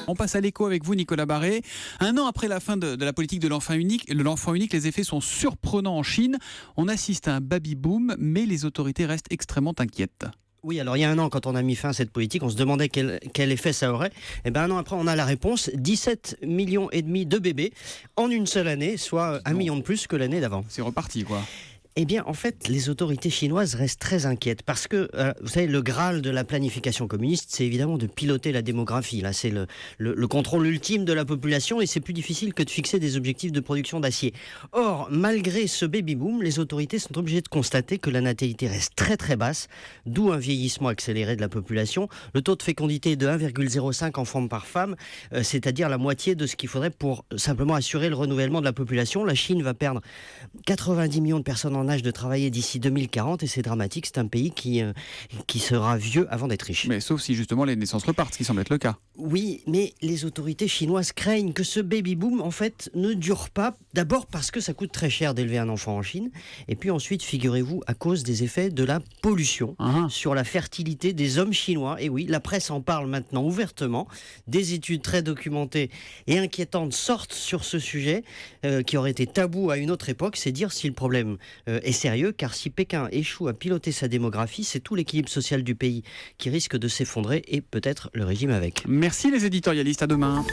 On passe à l'écho avec vous, Nicolas Barré. Un an après la fin de la politique de l'enfant unique, les effets sont surprenants en Chine. On assiste à un baby-boom, mais les autorités restent extrêmement inquiètes. Oui, alors il y a un an, quand on a mis fin à cette politique, on se demandait quel effet ça aurait. Et bien un an après, on a la réponse, 17,5 millions de bébés en une seule année, soit 1 million de plus que l'année d'avant. C'est reparti, quoi. Eh bien, en fait, les autorités chinoises restent très inquiètes parce que, vous savez, le Graal de la planification communiste, c'est évidemment de piloter la démographie. Là, c'est le contrôle ultime de la population et c'est plus difficile que de fixer des objectifs de production d'acier. Or, malgré ce baby-boom, les autorités sont obligées de constater que la natalité reste très très basse, d'où un vieillissement accéléré de la population. Le taux de fécondité est de 1,05 enfants par femme, c'est-à-dire la moitié de ce qu'il faudrait pour simplement assurer le renouvellement de la population. La Chine va perdre 90 millions de personnes en âge de travailler d'ici 2040 et c'est dramatique, c'est un pays qui sera vieux avant d'être riche. Mais sauf si justement les naissances repartent, ce qui semble être le cas. Oui, mais les autorités chinoises craignent que ce baby-boom, en fait, ne dure pas. D'abord parce que ça coûte très cher d'élever un enfant en Chine. Et puis ensuite, figurez-vous, à cause des effets de la pollution sur la fertilité des hommes chinois. Et oui, la presse en parle maintenant ouvertement. Des études très documentées et inquiétantes sortent sur ce sujet qui aurait été tabou à une autre époque. C'est dire si le problème est sérieux, car si Pékin échoue à piloter sa démographie, c'est tout l'équilibre social du pays qui risque de s'effondrer et peut-être le régime avec. Merci les éditorialistes, à demain.